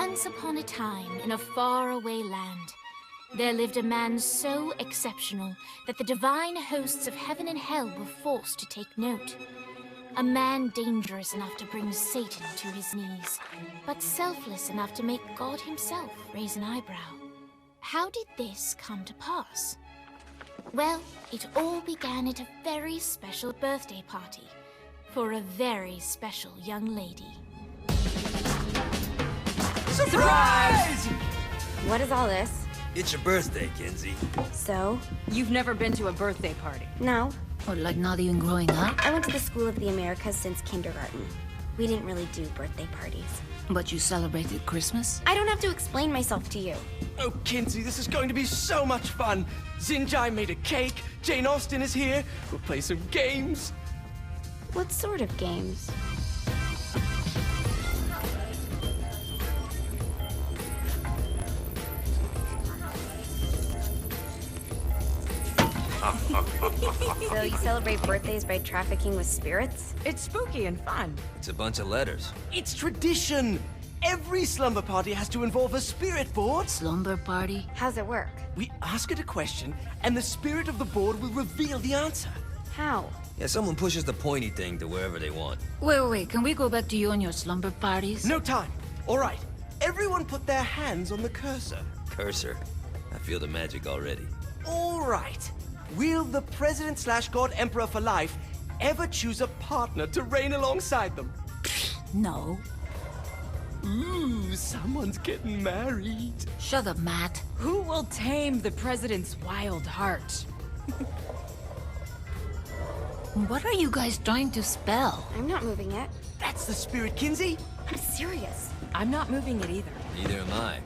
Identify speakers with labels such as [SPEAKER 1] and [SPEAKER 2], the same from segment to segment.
[SPEAKER 1] Once upon a time, in a faraway land, there lived a man so exceptional that the divine hosts of heaven and hell were forced to take note. A man dangerous enough to bring Satan to his knees, but selfless enough to make God himself raise an eyebrow. How did this come to pass? Well, it all began at a very special birthday party for a very special young lady.
[SPEAKER 2] Surprise!
[SPEAKER 3] What is all this?
[SPEAKER 4] It's your birthday, Kinsey.
[SPEAKER 3] So?
[SPEAKER 2] You've never been to a birthday party?
[SPEAKER 3] No.
[SPEAKER 5] Or like not even growing up?
[SPEAKER 3] I went to the School of the Americas since kindergarten. We didn't really do birthday parties.
[SPEAKER 5] But you celebrated Christmas?
[SPEAKER 3] I don't have to explain myself to you.
[SPEAKER 6] Oh, Kinsey, this is going to be so much fun. Zinjai made a cake, Jane Austen is here, we'll play some games.
[SPEAKER 3] What sort of games? So you celebrate birthdays by trafficking with spirits?
[SPEAKER 2] It's spooky and fun.
[SPEAKER 4] It's a bunch of letters.
[SPEAKER 6] It's tradition. Every slumber party has to involve a spirit board.
[SPEAKER 5] Slumber party?
[SPEAKER 3] How's it work?
[SPEAKER 6] We ask it a question, and the spirit of the board will reveal the answer.
[SPEAKER 3] How?
[SPEAKER 4] Yeah, someone pushes the pointy thing to wherever they want.
[SPEAKER 5] Wait, can we go back to you and your slumber parties?
[SPEAKER 6] No time. All right. Everyone put their hands on the cursor.
[SPEAKER 4] Cursor. I feel the magic already.
[SPEAKER 6] All right. Will the President/God Emperor for life ever choose a partner to reign alongside them?
[SPEAKER 5] No.
[SPEAKER 6] Ooh, someone's getting married.
[SPEAKER 5] Shut up, Matt.
[SPEAKER 2] Who will tame the president's wild heart?
[SPEAKER 5] What are you guys trying to spell?
[SPEAKER 3] I'm not moving it.
[SPEAKER 6] That's the spirit, Kinsey.
[SPEAKER 3] I'm serious.
[SPEAKER 2] I'm not moving it either.
[SPEAKER 4] Neither am I.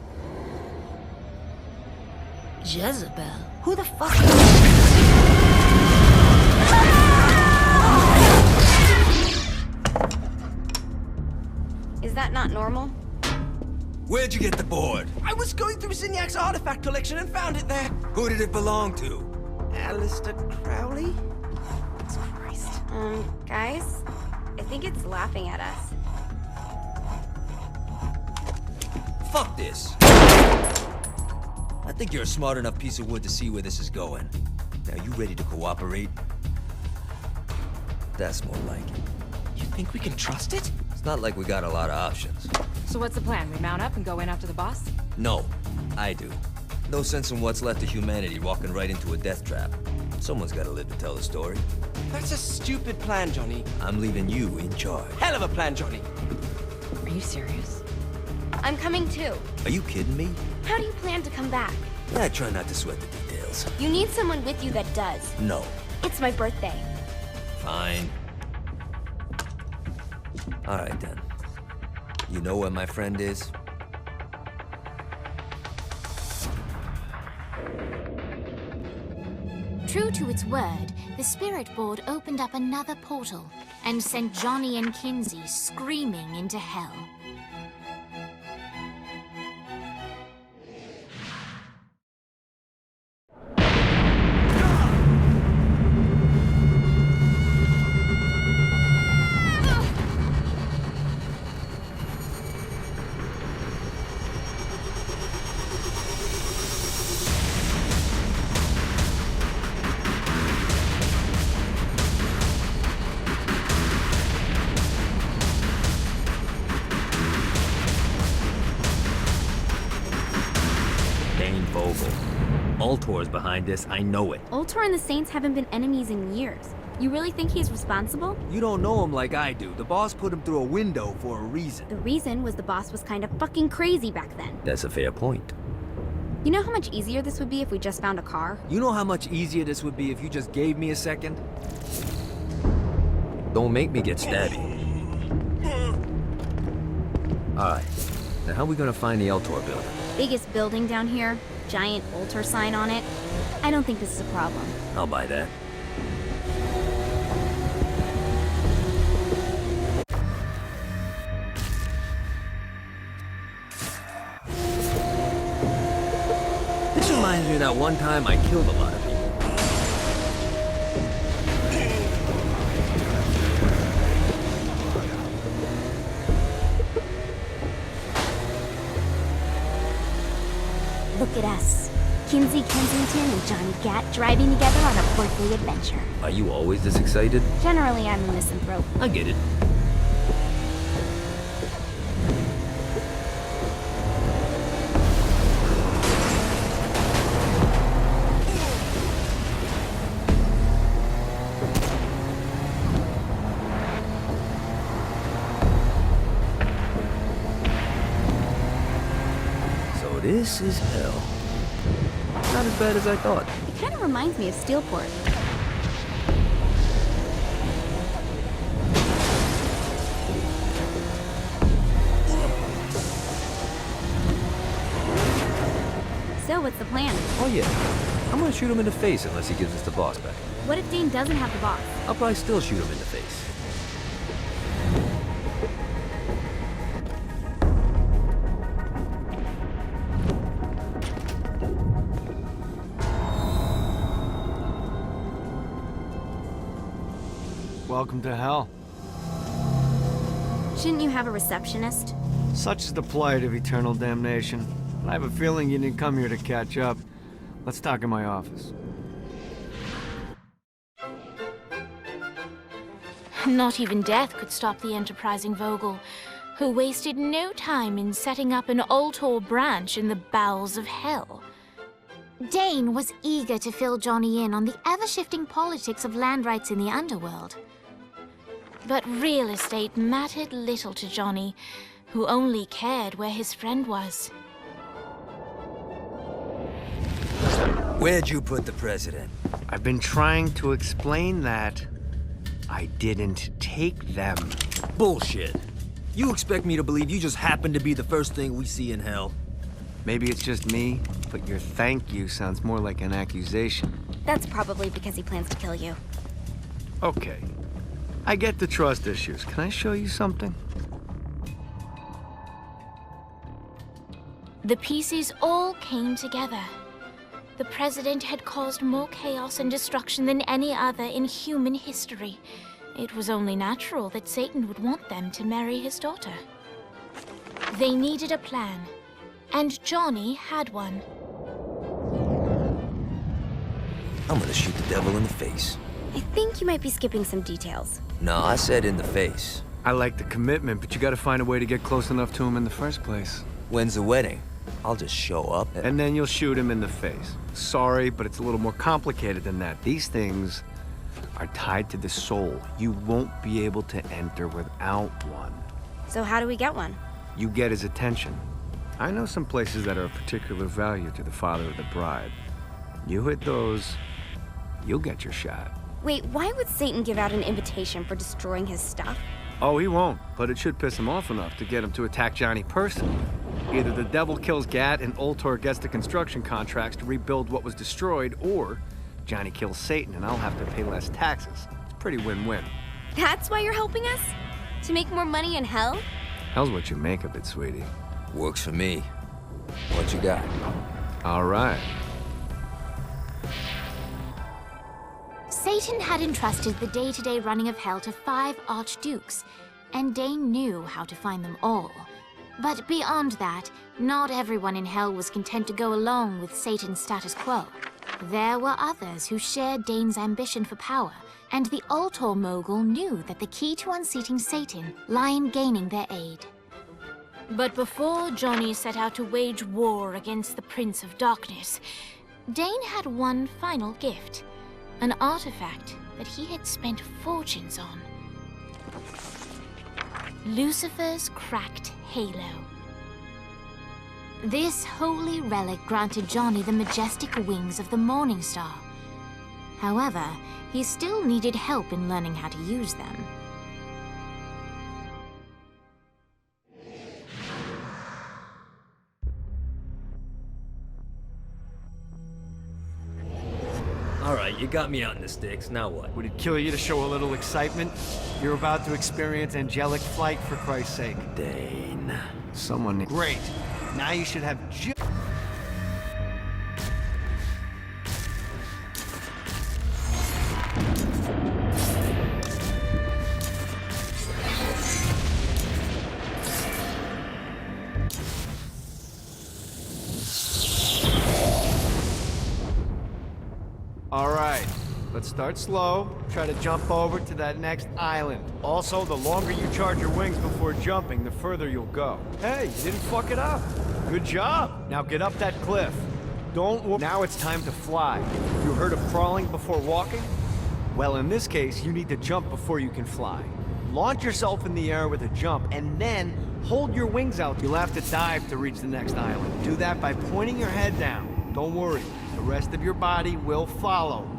[SPEAKER 5] Jezebel? Who the fuck?
[SPEAKER 3] Is that not normal?
[SPEAKER 4] Where'd you get the board?
[SPEAKER 6] I was going through Zignac's artifact collection and found it there.
[SPEAKER 4] Who did it belong to?
[SPEAKER 6] Aleister Crowley?
[SPEAKER 3] Christ. Guys? I think it's laughing at us.
[SPEAKER 4] Fuck this. I think you're a smart enough piece of wood to see where this is going. Now, you ready to cooperate? That's more like it.
[SPEAKER 6] You think we can trust it?
[SPEAKER 4] It's not like we got a lot of options.
[SPEAKER 2] So what's the plan? We mount up and go in after the boss?
[SPEAKER 4] No, I do. No sense in what's left of humanity walking right into a death trap. Someone's gotta live to tell the story.
[SPEAKER 6] That's a stupid plan, Johnny.
[SPEAKER 4] I'm leaving you in charge.
[SPEAKER 6] Hell of a plan, Johnny.
[SPEAKER 2] Are you serious?
[SPEAKER 3] I'm coming too.
[SPEAKER 4] Are you kidding me?
[SPEAKER 3] How do you plan to come back?
[SPEAKER 4] I try not to sweat the details.
[SPEAKER 3] You need someone with you that does.
[SPEAKER 4] No.
[SPEAKER 3] It's my birthday.
[SPEAKER 4] Fine. Alright then. You know where my friend is?
[SPEAKER 1] True to its word, the spirit board opened up another portal and sent Johnny and Kinsey screaming into hell.
[SPEAKER 4] Ultor's behind this, I know it.
[SPEAKER 3] Ultor and the Saints haven't been enemies in years. You really think he's responsible?
[SPEAKER 4] You don't know him like I do. The boss put him through a window for a reason.
[SPEAKER 3] The reason was the boss was kind of fucking crazy back then.
[SPEAKER 4] That's a fair point.
[SPEAKER 3] You know how much easier this would be if we just found a car?
[SPEAKER 4] You know how much easier this would be if you just gave me a second? Don't make me get stabby. Alright, now how are we gonna find the Ultor building?
[SPEAKER 3] Biggest building down here, giant Ultor sign on it. I don't think this is a problem.
[SPEAKER 4] I'll buy that. This reminds me of that one time I killed a lot of people.
[SPEAKER 3] at us. Kinsey Kensington and Johnny Gat driving together on a birthday adventure.
[SPEAKER 4] Are you always this excited?
[SPEAKER 3] Generally, I'm a misanthrope.
[SPEAKER 4] I get it. So this is hell. Not as bad as I thought.
[SPEAKER 3] It kind of reminds me of Steelport. So, what's the plan?
[SPEAKER 4] Oh yeah. I'm gonna shoot him in the face unless he gives us the boss back.
[SPEAKER 3] What if Dane doesn't have the boss?
[SPEAKER 4] I'll probably still shoot him in the face.
[SPEAKER 7] Welcome to hell.
[SPEAKER 3] Shouldn't you have a receptionist?
[SPEAKER 7] Such is the plight of eternal damnation. I have a feeling you didn't come here to catch up. Let's talk in my office.
[SPEAKER 1] Not even death could stop the enterprising Vogel, who wasted no time in setting up an Ultor branch in the bowels of hell. Dane was eager to fill Johnny in on the ever-shifting politics of land rights in the underworld. But real estate mattered little to Johnny, who only cared where his friend was.
[SPEAKER 4] Where'd you put the president?
[SPEAKER 7] I've been trying to explain that. I didn't take them.
[SPEAKER 4] Bullshit. You expect me to believe you just happened to be the first thing we see in hell?
[SPEAKER 7] Maybe it's just me, but your thank you sounds more like an accusation.
[SPEAKER 3] That's probably because he plans to kill you.
[SPEAKER 7] Okay. I get the trust issues. Can I show you something?
[SPEAKER 1] The pieces all came together. The president had caused more chaos and destruction than any other in human history. It was only natural that Satan would want them to marry his daughter. They needed a plan, and Johnny had one.
[SPEAKER 4] I'm gonna shoot the devil in the face.
[SPEAKER 3] I think you might be skipping some details.
[SPEAKER 4] No, I said in the face.
[SPEAKER 7] I like the commitment, but you gotta find a way to get close enough to him in the first place.
[SPEAKER 4] When's the wedding? I'll just show up
[SPEAKER 7] And then you'll shoot him in the face. Sorry, but it's a little more complicated than that. These things are tied to the soul. You won't be able to enter without one.
[SPEAKER 3] So how do we get one?
[SPEAKER 7] You get his attention. I know some places that are of particular value to the father of the bride. You hit those, you'll get your shot.
[SPEAKER 3] Wait, why would Satan give out an invitation for destroying his stuff?
[SPEAKER 7] Oh, he won't, but it should piss him off enough to get him to attack Johnny personally. Either the devil kills Gat and Ultor gets the construction contracts to rebuild what was destroyed, or Johnny kills Satan and I'll have to pay less taxes. It's pretty win-win.
[SPEAKER 3] That's why you're helping us? To make more money in hell?
[SPEAKER 7] Hell's what you make of it, sweetie.
[SPEAKER 4] Works for me. What you got?
[SPEAKER 7] All right.
[SPEAKER 1] Satan had entrusted the day-to-day running of hell to 5 archdukes, and Dane knew how to find them all. But beyond that, not everyone in hell was content to go along with Satan's status quo. There were others who shared Dane's ambition for power, and the Ultor mogul knew that the key to unseating Satan lay in gaining their aid. But before Johnny set out to wage war against the Prince of Darkness, Dane had one final gift, an artifact that he had spent fortunes on. Lucifer's cracked halo. This holy relic granted Johnny the majestic wings of the Morning Star. However, he still needed help in learning how to use them.
[SPEAKER 4] Alright, you got me out in the sticks, now what?
[SPEAKER 7] Would it kill you to show a little excitement? You're about to experience angelic flight, for Christ's sake.
[SPEAKER 4] Dane.
[SPEAKER 7] Someone... Great. Now you should have All right, let's start slow. Try to jump over to that next island. Also, the longer you charge your wings before jumping, the further you'll go. Hey, you didn't fuck it up. Good job. Now get up that cliff. Now it's time to fly. You heard of crawling before walking? Well, in this case, you need to jump before you can fly. Launch yourself in the air with a jump, and then hold your wings out. You'll have to dive to reach the next island. Do that by pointing your head down. Don't worry, the rest of your body will follow.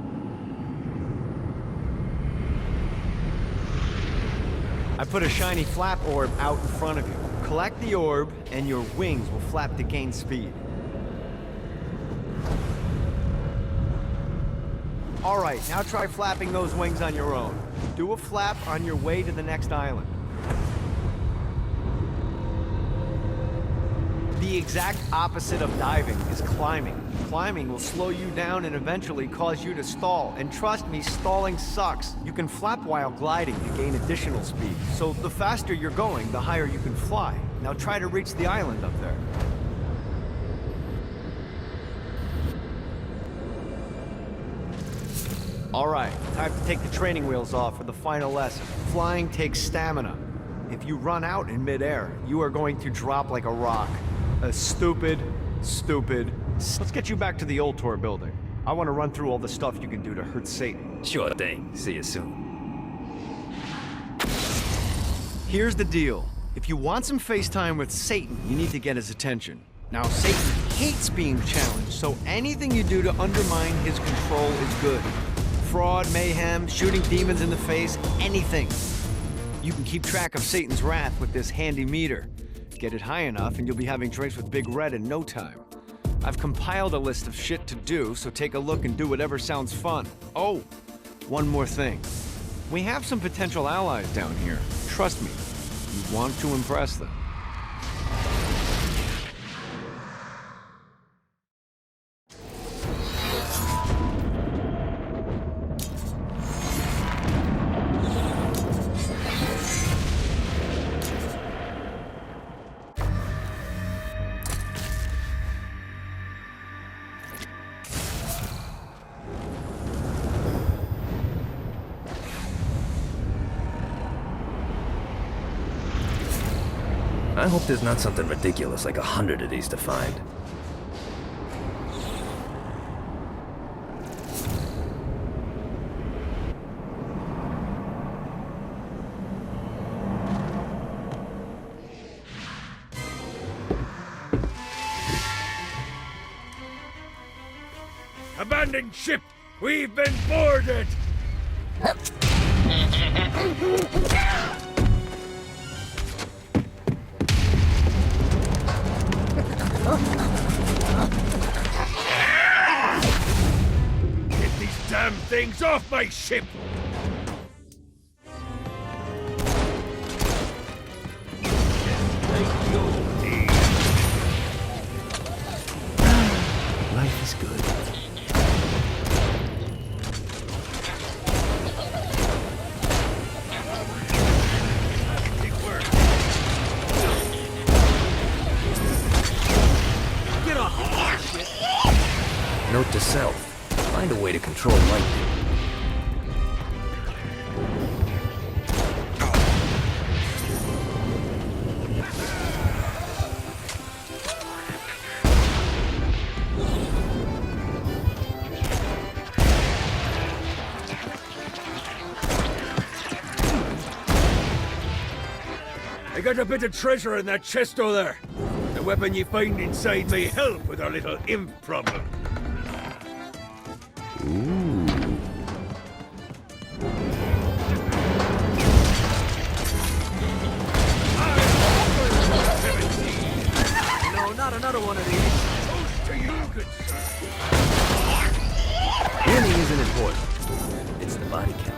[SPEAKER 7] I put a shiny flap orb out in front of you. Collect the orb, and your wings will flap to gain speed. All right, now try flapping those wings on your own. Do a flap on your way to the next island. The exact opposite of diving is climbing. Climbing will slow you down and eventually cause you to stall. And trust me, stalling sucks. You can flap while gliding to gain additional speed. So the faster you're going, the higher you can fly. Now try to reach the island up there. All right, time to take the training wheels off for the final lesson. Flying takes stamina. If you run out in midair, you are going to drop like a rock. A stupid. Let's get you back to the Ultor building. I want to run through all the stuff you can do to hurt Satan.
[SPEAKER 4] Sure thing. See you soon.
[SPEAKER 7] Here's the deal. If you want some FaceTime with Satan, you need to get his attention. Now, Satan hates being challenged, so anything you do to undermine his control is good. Fraud, mayhem, shooting demons in the face, anything. You can keep track of Satan's wrath with this handy meter. Get it high enough and you'll be having drinks with Big Red in no time. I've compiled a list of shit to do, so take a look and do whatever sounds fun. Oh, one more thing. We have some potential allies down here. Trust me, you want to impress them.
[SPEAKER 4] I hope there's not something ridiculous like 100 of these to find.
[SPEAKER 8] Abandoned ship! We've been boarded! Get these damn things off my ship!
[SPEAKER 4] Life is good. Note to self, find a way to control lightning.
[SPEAKER 8] I got a bit of treasure in that chest over there. The weapon you find inside may help with our little imp problem.
[SPEAKER 4] No, not another one of these.
[SPEAKER 8] Toast to you, good sir.
[SPEAKER 4] Winning isn't important. It's the body count.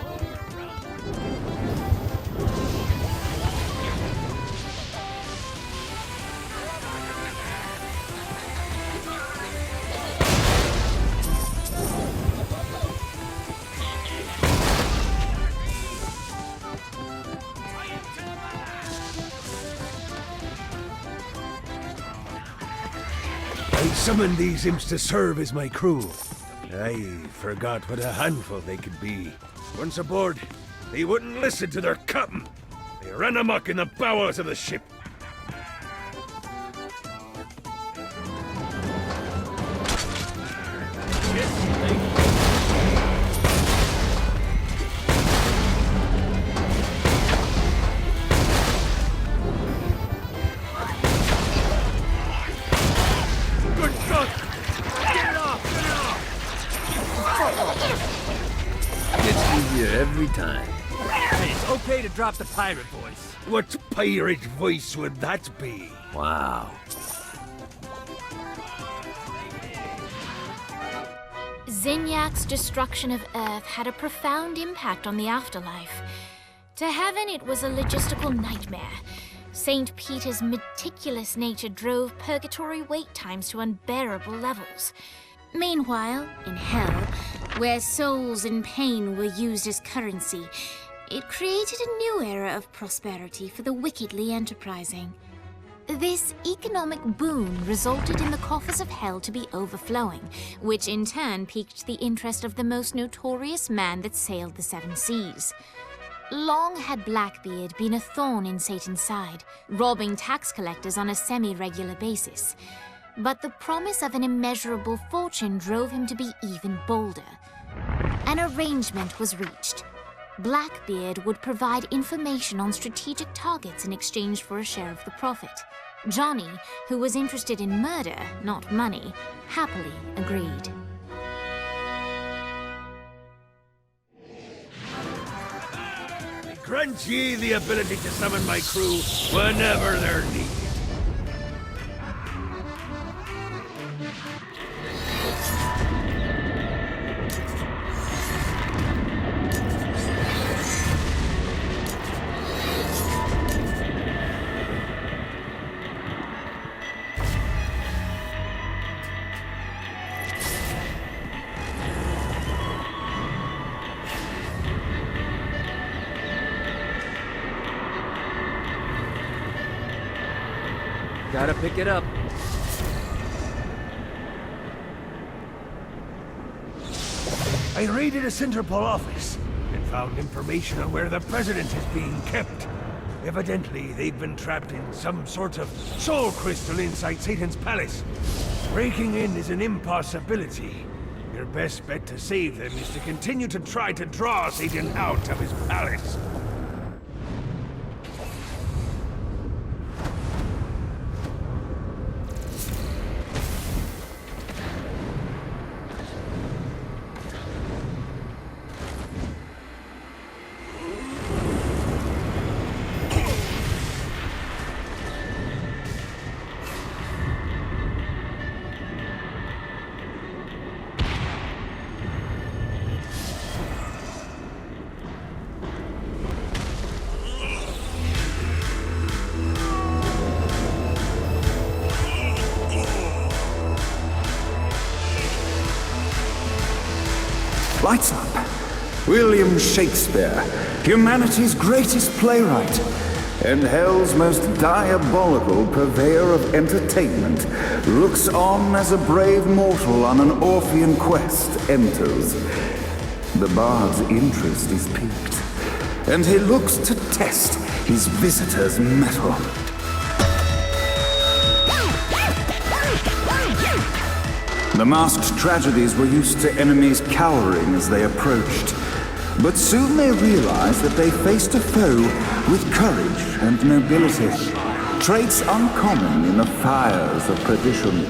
[SPEAKER 8] I summoned these imps to serve as my crew. I forgot what a handful they could be. Once aboard, they wouldn't listen to their captain. They ran amok in the bowels of the ship. Good shot! Get it off! Get it off!
[SPEAKER 9] Gets easier every time.
[SPEAKER 8] Hey, it's okay to drop the pirate voice. What pirate voice would that be?
[SPEAKER 9] Wow.
[SPEAKER 1] Zinyak's destruction of Earth had a profound impact on the afterlife. To heaven, it was a logistical nightmare. St. Peter's meticulous nature drove purgatory wait times to unbearable levels. Meanwhile, in hell, where souls in pain were used as currency, it created a new era of prosperity for the wickedly enterprising. This economic boon resulted in the coffers of hell to be overflowing, which in turn piqued the interest of the most notorious man that sailed the seven seas. Long had Blackbeard been a thorn in Satan's side, robbing tax collectors on a semi-regular basis. But the promise of an immeasurable fortune drove him to be even bolder. An arrangement was reached. Blackbeard would provide information on strategic targets in exchange for a share of the profit. Johnny, who was interested in murder, not money, happily agreed.
[SPEAKER 8] Grant ye the ability to summon my crew whenever they're needed.
[SPEAKER 9] Gotta pick it up.
[SPEAKER 8] I raided a Sinterpol office and found information on where the president is being kept. Evidently, they've been trapped in some sort of soul crystal inside Satan's palace. Breaking in is an impossibility. Your best bet to save them is to continue to try to draw Satan out of his palace.
[SPEAKER 10] Lights up. William Shakespeare, humanity's greatest playwright, and hell's most diabolical purveyor of entertainment, looks on as a brave mortal on an Orphean quest enters. The bard's interest is piqued, and he looks to test his visitor's mettle. The masked tragedies were used to enemies cowering as they approached. But soon they realized that they faced a foe with courage and nobility, traits uncommon in the fires of perdition.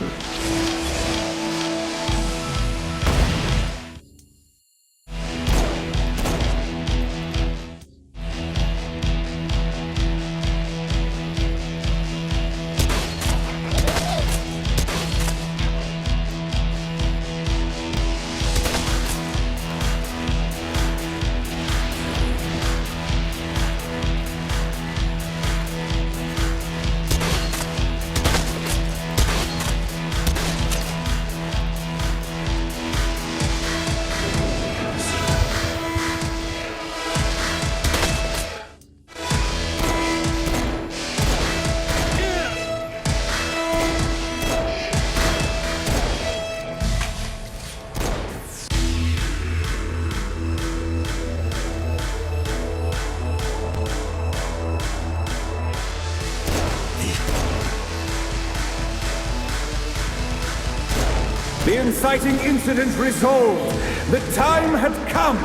[SPEAKER 10] inciting incident resolved, the time had come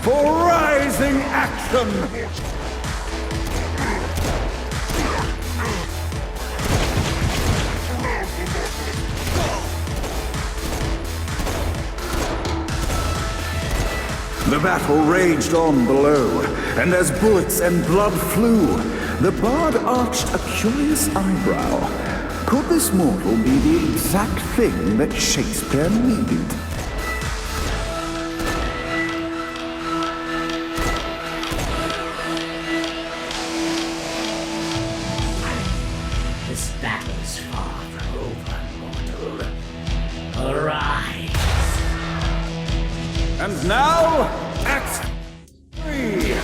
[SPEAKER 10] for rising action! The battle raged on below, and as bullets and blood flew, the bard arched a curious eyebrow. Could this mortal be the exact thing that Shakespeare needed?
[SPEAKER 11] This battle's far from over, mortal. Arise!
[SPEAKER 10] And now, Act 3!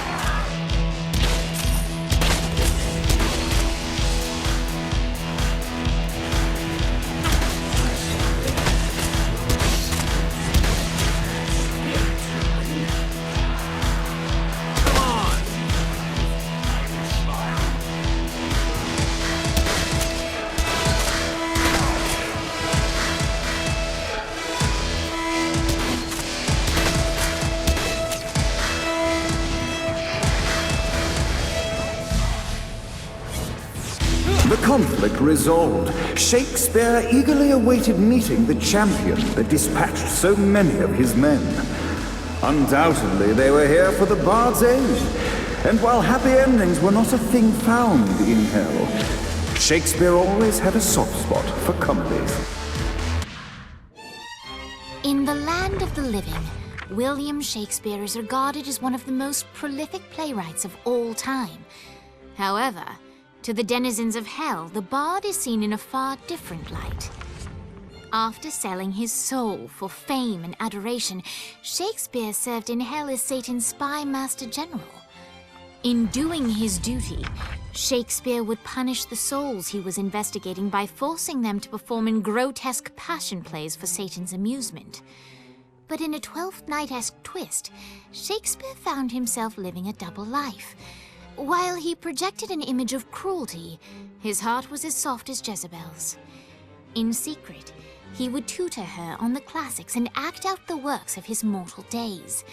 [SPEAKER 10] The conflict resolved, Shakespeare eagerly awaited meeting the champion that dispatched so many of his men. Undoubtedly, they were here for the bard's aid, and while happy endings were not a thing found in hell, Shakespeare always had a soft spot for comedies.
[SPEAKER 1] In the land of the living, William Shakespeare is regarded as one of the most prolific playwrights of all time. However, to the denizens of hell, the bard is seen in a far different light. After selling his soul for fame and adoration, Shakespeare served in hell as Satan's spy master general. In doing his duty, Shakespeare would punish the souls he was investigating by forcing them to perform in grotesque passion plays for Satan's amusement. But in a Twelfth Night-esque twist, Shakespeare found himself living a double life. While he projected an image of cruelty, his heart was as soft as Jezebel's. In secret, he would tutor her on the classics and act out the works of his mortal days.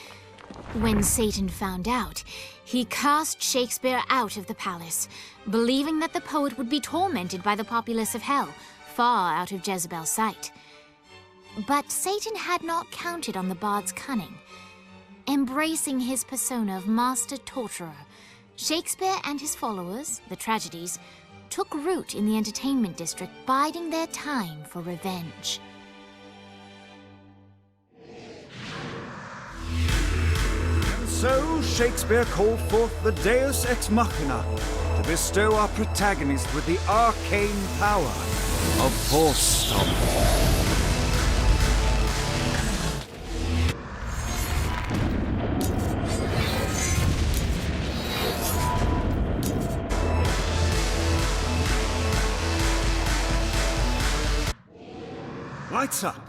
[SPEAKER 1] When Satan found out, he cast Shakespeare out of the palace, believing that the poet would be tormented by the populace of hell, far out of Jezebel's sight. But Satan had not counted on the bard's cunning. Embracing his persona of master torturer, Shakespeare and his followers, the tragedies, took root in the entertainment district, biding their time for revenge.
[SPEAKER 10] And so Shakespeare called forth the Deus Ex Machina to bestow our protagonist with the arcane power of Force Stomp. Lights up!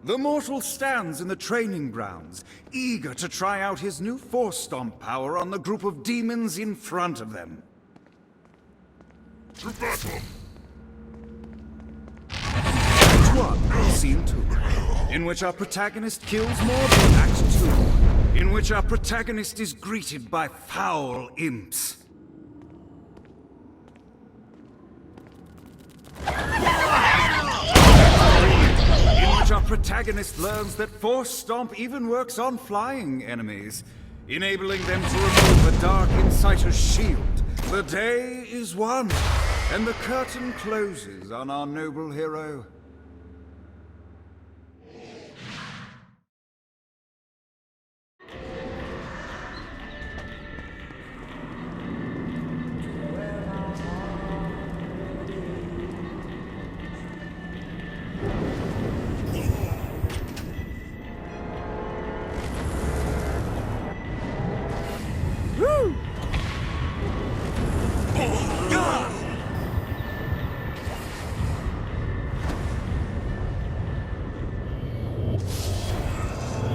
[SPEAKER 10] The mortal stands in the training grounds, eager to try out his new Force Stomp power on the group of demons in front of them. To battle! Act 1, Scene 2, in which our protagonist kills more than Act 2, in which our protagonist is greeted by foul imps. Our protagonist learns that Force Stomp even works on flying enemies, enabling them to remove the Dark Inciter's shield. The day is won, and the curtain closes on our noble hero.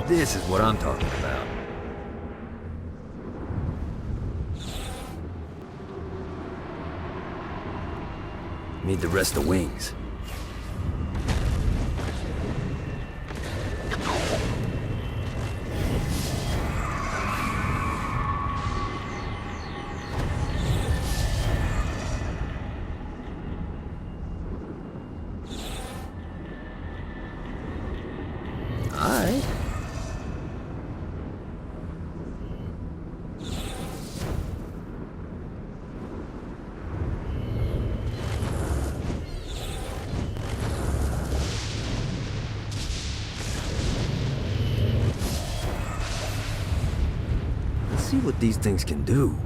[SPEAKER 9] This is what I'm talking about. Need the rest of wings. Alright.
[SPEAKER 4] Let's see what these things can do.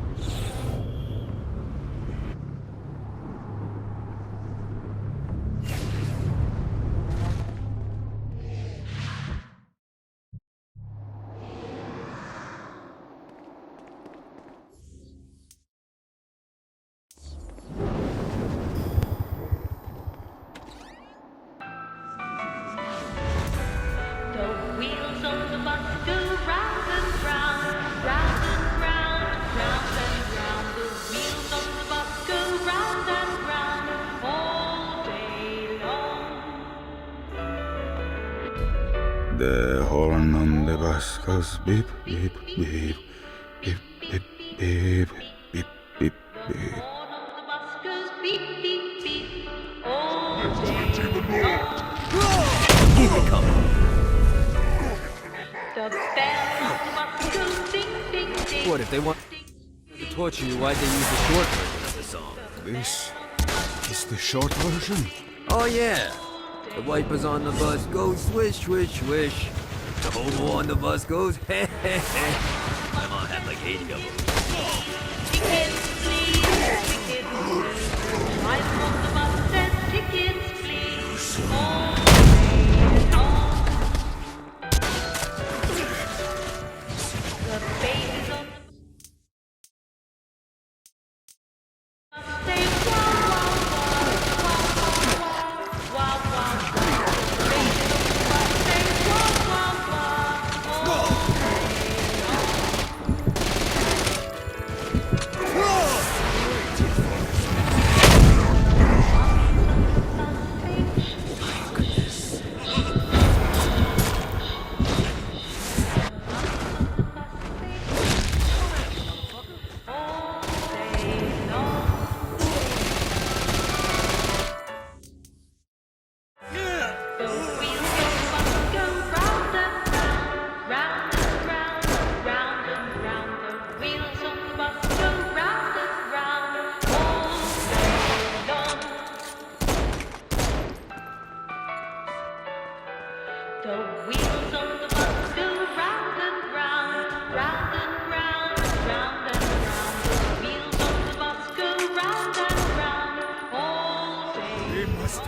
[SPEAKER 10] The horn on the bus goes beep, beep, beep, beep, beep, beep, beep, beep, beep.
[SPEAKER 4] Keep it coming. What, if they want to torture you, why'd they use the short version of the song?
[SPEAKER 10] This is the short version?
[SPEAKER 4] Oh yeah. The wipers on the bus go swish, swish, swish. The hobo on the bus goes heh, heh, heh. My mom had like 80 of them.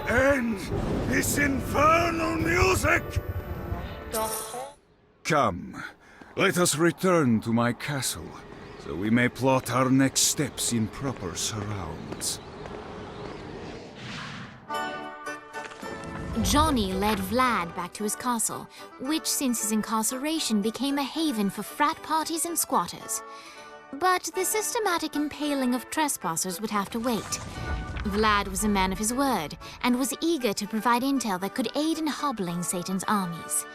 [SPEAKER 10] End this infernal music! Come, let us return to my castle, so we may plot our next steps in proper surrounds.
[SPEAKER 1] Johnny led Vlad back to his castle, which since his incarceration became a haven for frat parties and squatters. But the systematic impaling of trespassers would have to wait. Vlad was a man of his word, and was eager to provide intel that could aid in hobbling Satan's armies.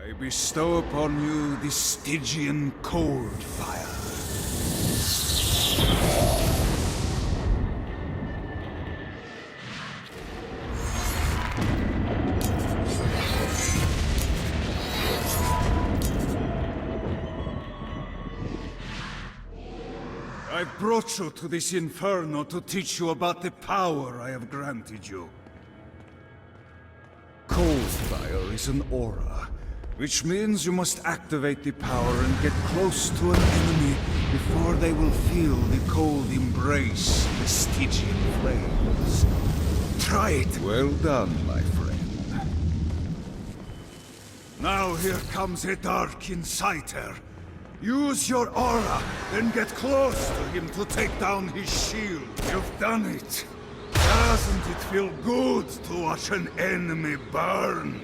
[SPEAKER 10] I bestow upon you the Stygian cold fire. I brought you to this inferno to teach you about the power I have granted you. Cold fire is an aura, which means you must activate the power and get close to an enemy before they will feel the cold embrace the Stygian flames. Try it. Well done, my friend. Now here comes a dark inciter. Use your aura, then get close to him to take down his shield. You've done it. Doesn't it feel good to watch an enemy burn?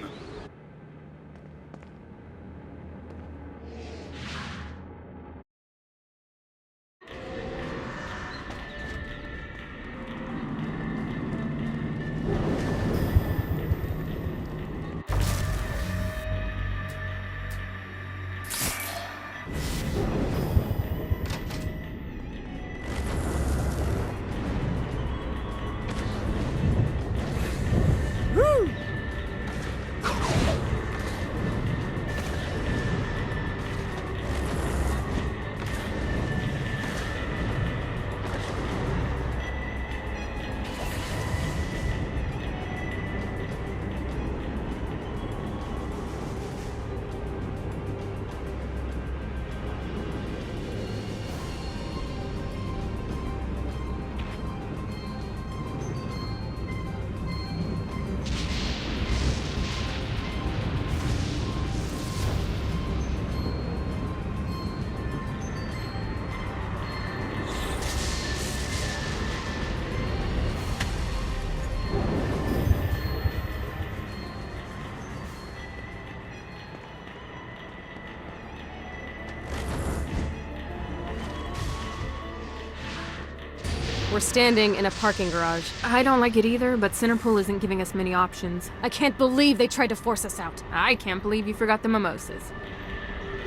[SPEAKER 12] We're standing in a parking garage.
[SPEAKER 2] I don't like it either, but Centerpool isn't giving us many options.
[SPEAKER 12] I can't believe they tried to force us out.
[SPEAKER 2] I can't believe you forgot the mimosas.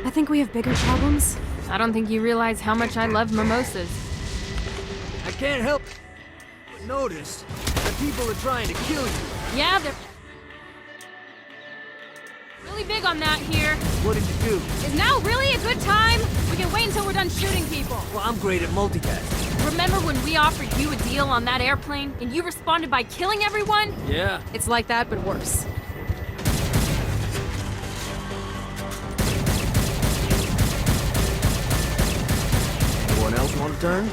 [SPEAKER 12] I think we have bigger problems.
[SPEAKER 2] I don't think you realize how much I love mimosas.
[SPEAKER 4] I can't help but notice that people are trying to kill you.
[SPEAKER 2] Yeah, they're really big on that here.
[SPEAKER 4] What did you do?
[SPEAKER 12] Is now really a good time? We can wait until we're done shooting people.
[SPEAKER 4] Well, I'm great at multitasking.
[SPEAKER 2] Remember when we offered you a deal on that airplane and you responded by killing everyone?
[SPEAKER 4] Yeah.
[SPEAKER 12] It's like that, but worse.
[SPEAKER 4] Anyone else want to turn?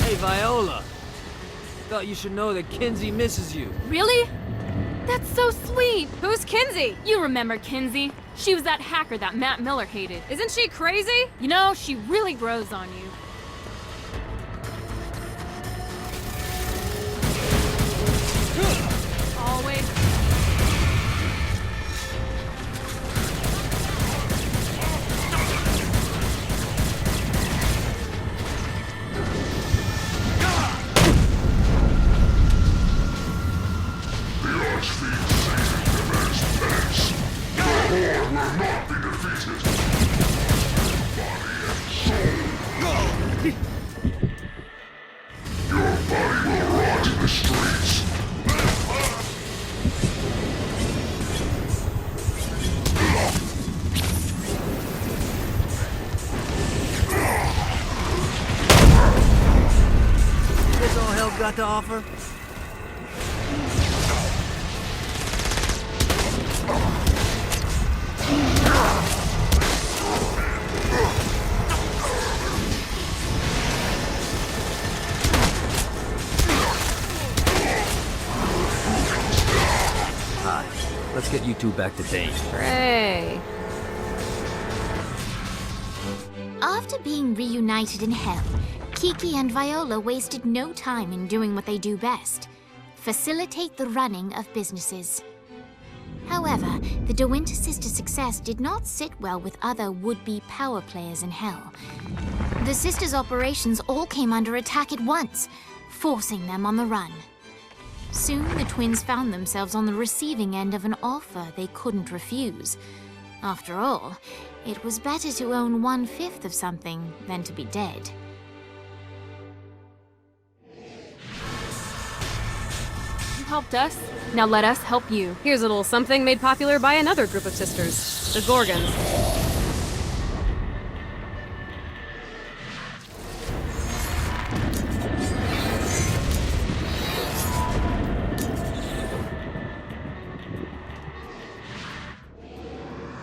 [SPEAKER 4] Hey, Viola. Thought you should know that Kinsey misses you.
[SPEAKER 2] Really? That's so sweet. Who's Kinsey? You remember Kinsey. She was that hacker that Matt Miller hated.
[SPEAKER 12] Isn't she crazy?
[SPEAKER 2] You know, she really grows on you. Always.
[SPEAKER 4] That's all hell's got to offer? Hi. Let's get you two back to Dane.
[SPEAKER 12] Hooray.
[SPEAKER 1] After being reunited in hell, Kiki and Viola wasted no time in doing what they do best: facilitate the running of businesses. However, the De Winter sisters' success did not sit well with other would-be power players in hell. The sisters' operations all came under attack at once, forcing them on the run. Soon, the twins found themselves on the receiving end of an offer they couldn't refuse. After all, it was better to own 1/5 of something than to be dead.
[SPEAKER 2] You helped us. Now let us help you.
[SPEAKER 12] Here's a little something made popular by another group of sisters, the Gorgons.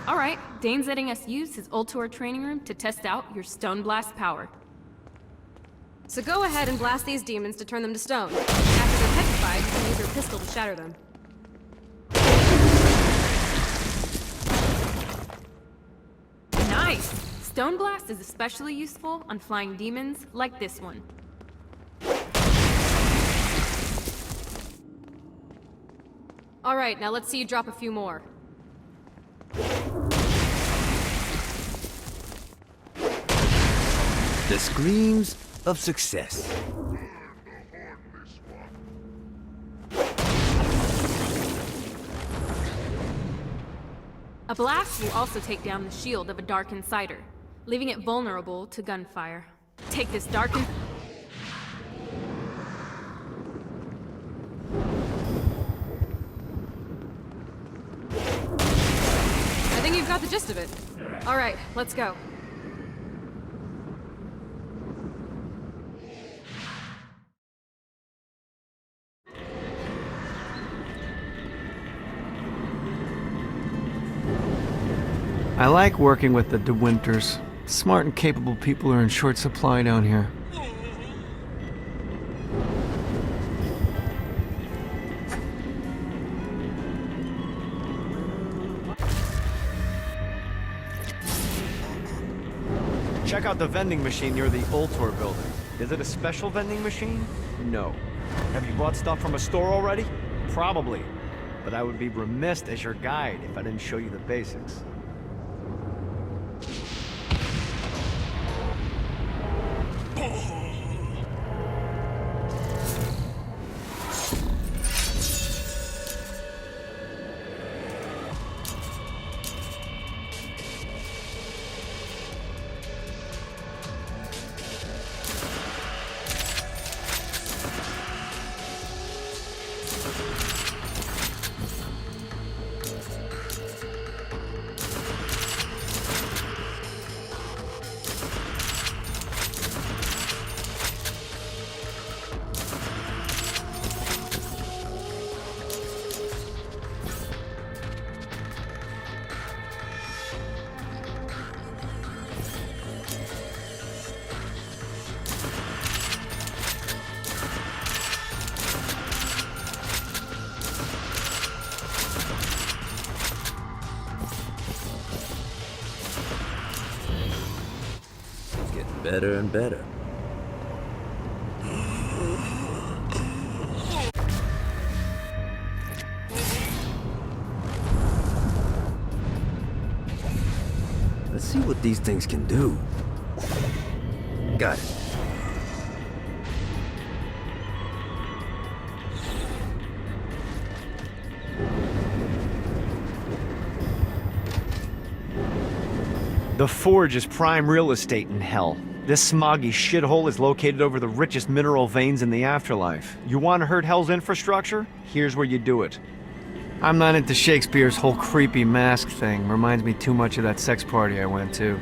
[SPEAKER 2] All right, Dane's letting us use his Ultor training room to test out your Stone Blast power.
[SPEAKER 12] So go ahead and blast these demons to turn them to stone. After they're petrified, you can use your pistol to shatter them.
[SPEAKER 2] Nice! Stone Blast is especially useful on flying demons like this one.
[SPEAKER 12] All right, now let's see you drop a few more.
[SPEAKER 4] The screams of success.
[SPEAKER 2] A blast will also take down the shield of a Dark Insider, leaving it vulnerable to gunfire. Take this Dark
[SPEAKER 12] got the gist of it. All right, let's go.
[SPEAKER 7] I like working with the De Winters. Smart and capable people are in short supply down here. Check out the vending machine near the Ultor building. Is it a special vending machine? No. Have you bought stuff from a store already? Probably. But I would be remiss as your guide if I didn't show you the basics.
[SPEAKER 4] Better and better. Let's see what these things can do. Got it.
[SPEAKER 7] The Forge is prime real estate in hell. This smoggy shithole is located over the richest mineral veins in the afterlife. You want to hurt Hell's infrastructure? Here's where you do it. I'm not into Shakespeare's whole creepy mask thing. Reminds me too much of that sex party I went to.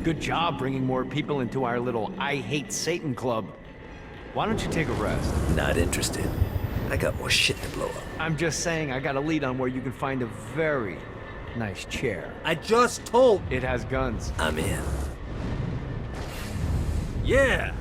[SPEAKER 7] Good job bringing more people into our little I Hate Satan club. Why don't you take a rest?
[SPEAKER 4] Not interested. I got more shit to blow up.
[SPEAKER 7] I'm just saying I got a lead on where you can find a very nice chair.
[SPEAKER 4] I just told.
[SPEAKER 7] It has guns.
[SPEAKER 4] I'm in. Yeah!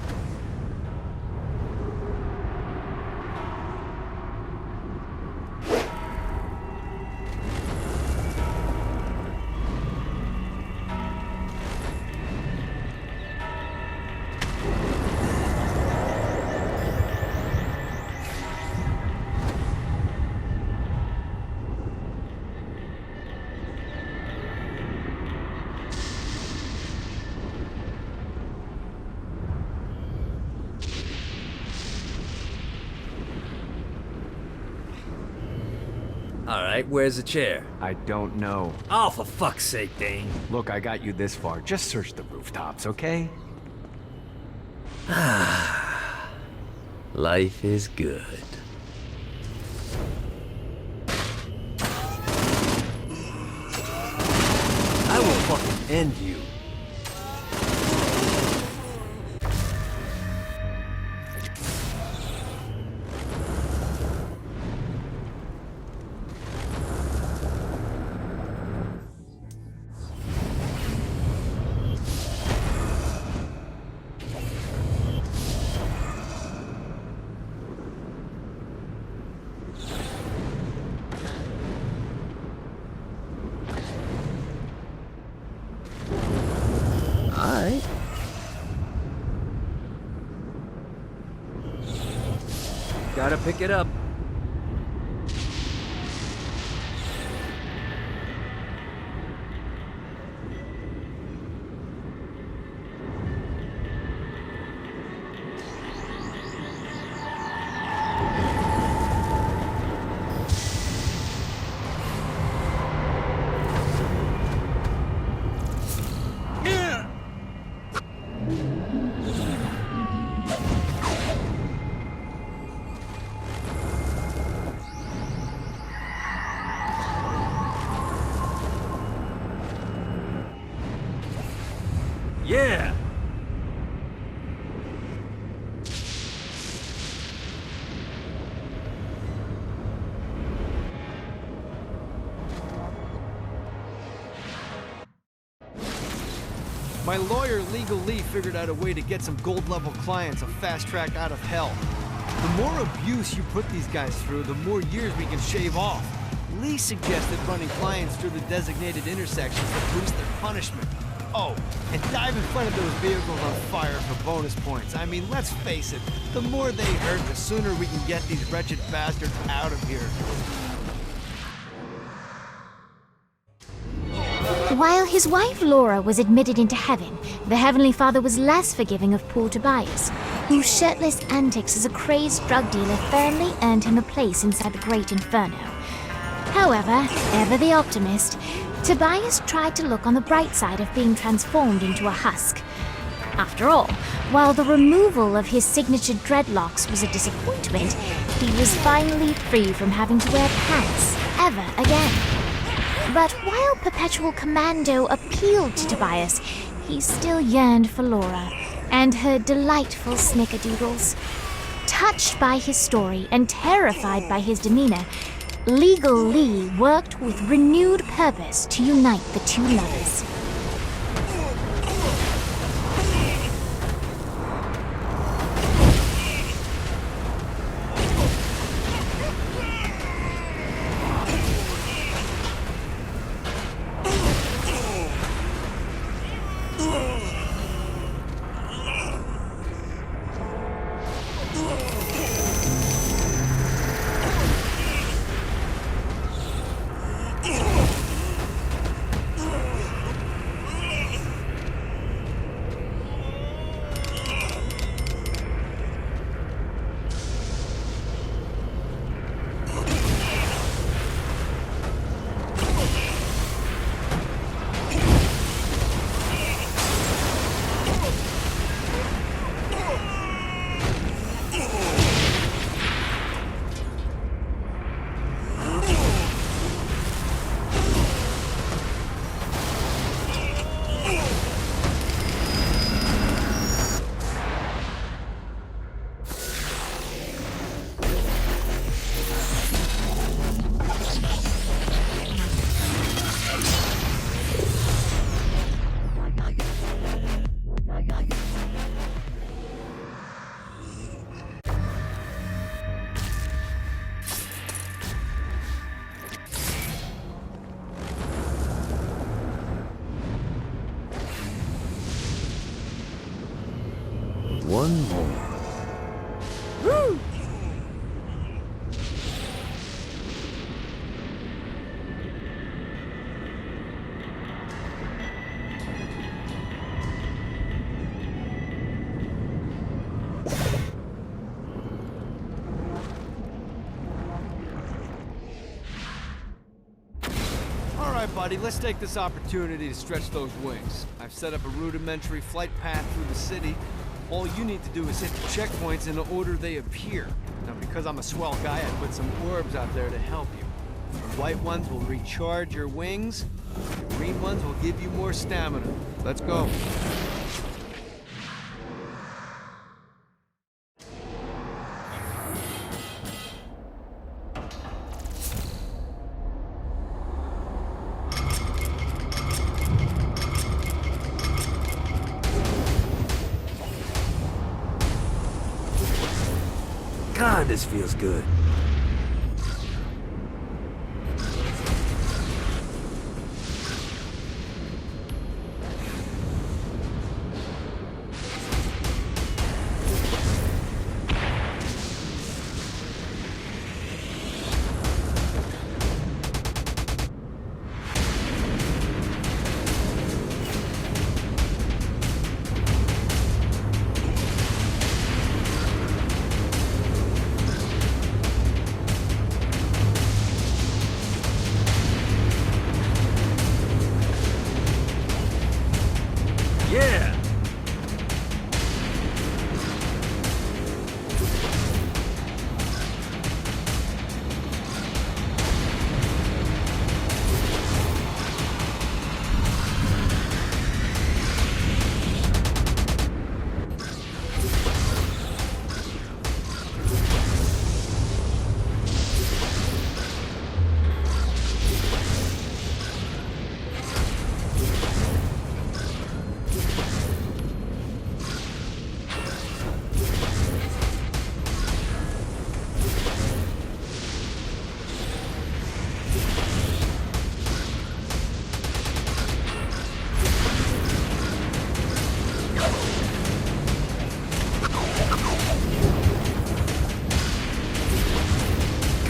[SPEAKER 4] Alright, where's the chair?
[SPEAKER 7] I don't know.
[SPEAKER 4] Oh, for fuck's sake, Dane.
[SPEAKER 7] Look, I got you this far. Just search the rooftops, okay?
[SPEAKER 4] Life is good. I will fucking end you. Alright. Gotta pick it up.
[SPEAKER 7] My lawyer, Legal Lee, figured out a way to get some gold-level clients a fast track out of hell. The more abuse you put these guys through, the more years we can shave off. Lee suggested running clients through the designated intersections to boost their punishment. Oh, and dive in front of those vehicles on fire for bonus points. I mean, let's face it, the more they hurt, the sooner we can get these wretched bastards out of here.
[SPEAKER 1] While his wife Laura was admitted into heaven, the Heavenly Father was less forgiving of poor Tobias, whose shirtless antics as a crazed drug dealer firmly earned him a place inside the Great Inferno. However, ever the optimist, Tobias tried to look on the bright side of being transformed into a husk. After all, while the removal of his signature dreadlocks was a disappointment, he was finally free from having to wear pants ever again. But while Perpetual Commando appealed to Tobias, he still yearned for Laura and her delightful snickerdoodles. Touched by his story and terrified by his demeanor, Legal Lee worked with renewed purpose to unite the two lovers.
[SPEAKER 4] One more.
[SPEAKER 1] Woo!
[SPEAKER 7] Alright, buddy, let's take this opportunity to stretch those wings. I've set up a rudimentary flight path through the city. All you need to do is hit the checkpoints in the order they appear. Now, because I'm a swell guy, I put some orbs out there to help you. The white ones will recharge your wings. The green ones will give you more stamina. Let's go.
[SPEAKER 4] God, this feels good.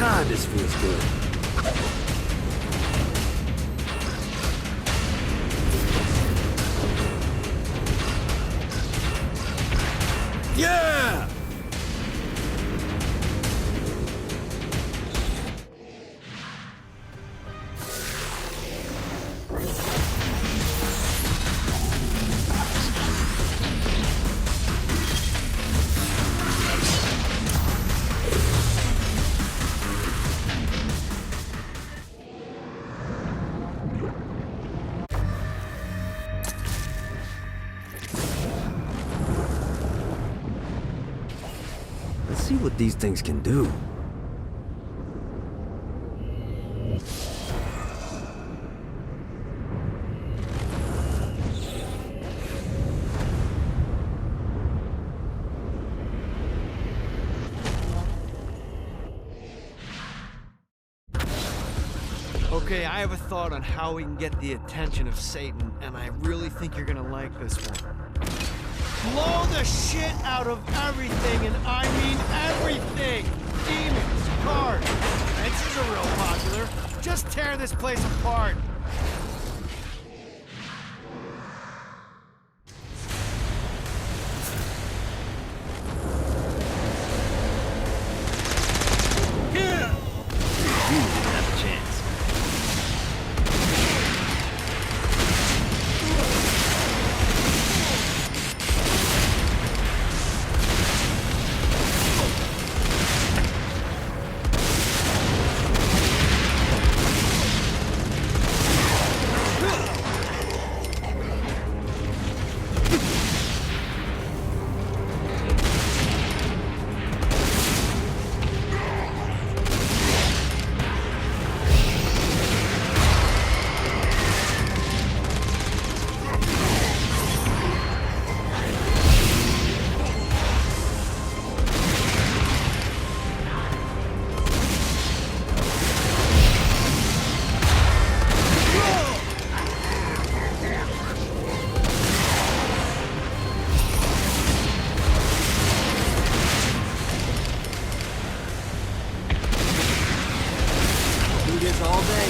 [SPEAKER 4] God, this feels good. Yeah! Let's see what these things can do.
[SPEAKER 7] Okay, I have a thought on how we can get the attention of Satan, and I really think you're gonna like this one. Blow the shit out of everything, and I mean everything! Demons, cars, fences are real popular. Just tear this place apart.
[SPEAKER 4] Yeah! You didn't have a chance. All day.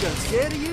[SPEAKER 4] I'm scared of you?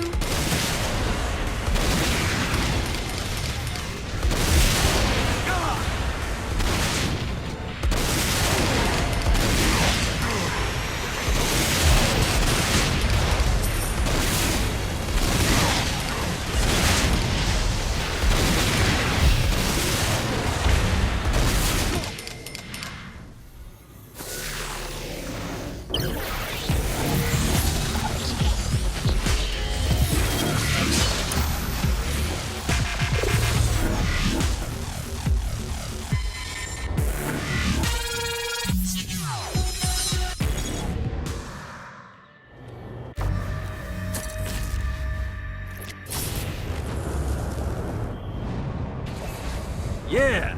[SPEAKER 4] Yeah!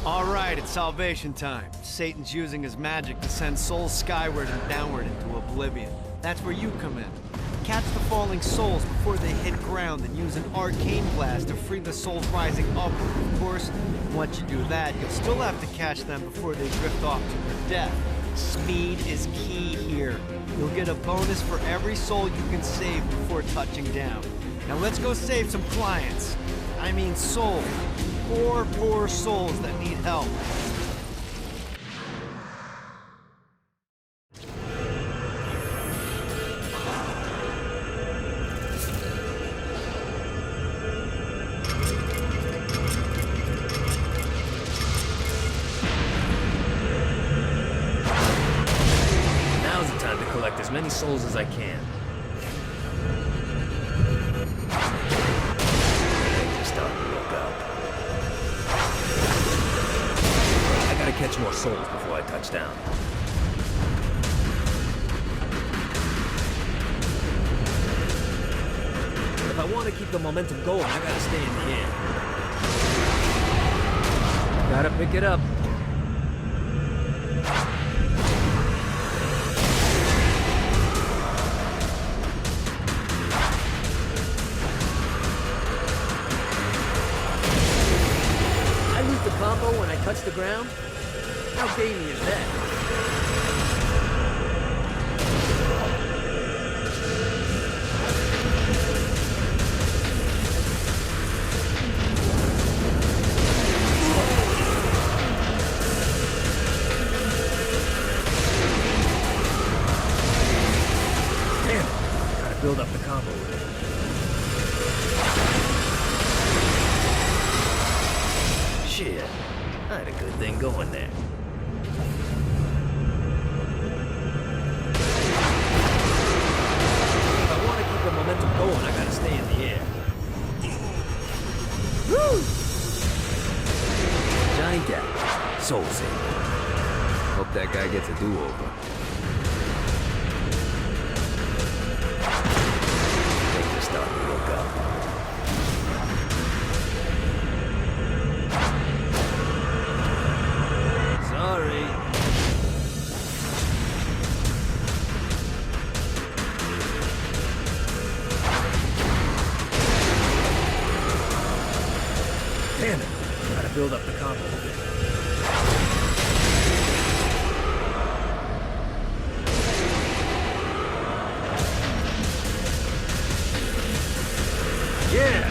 [SPEAKER 7] All right, it's salvation time. Satan's using his magic to send souls skyward and downward into oblivion. That's where you come in. Catch the falling souls before they hit ground and use an arcane blast to free the souls rising upward. Of course, once you do that, you'll still have to catch them before they drift off to their death. Speed is key here. You'll get a bonus for every soul you can save before touching down. Now let's go save some clients. I mean souls. Poor souls that need help.
[SPEAKER 9] Now's the time to collect as many souls as I can. Things are starting to look up. I gotta catch more souls before I touch down. If I want to keep the momentum going, I gotta stay in the air. Gotta pick it up. I lose the combo when I touch the ground? How gamey is that? Build up the combo. Shit, I had a good thing going there. If I want to keep the momentum going, I gotta stay in the air. Woo! Johnny Gat, Soul Saver. Hope that guy gets a do-over. Starting to look up. Sorry. Damn it. Gotta build up the combo a bit. Yeah!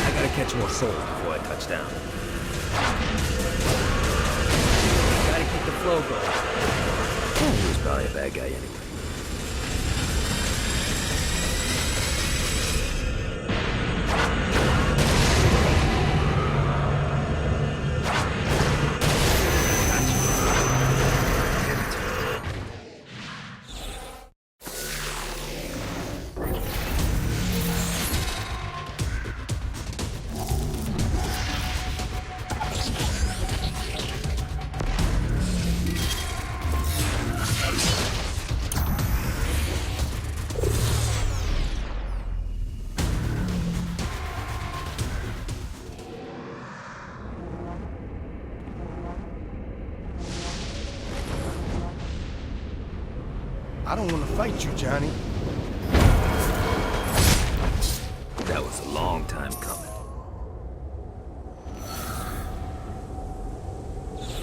[SPEAKER 9] I gotta catch more souls before I touch down. Gotta keep the flow going. He was probably a bad guy anyway.
[SPEAKER 8] I don't want to fight you, Johnny.
[SPEAKER 9] That was a long time coming.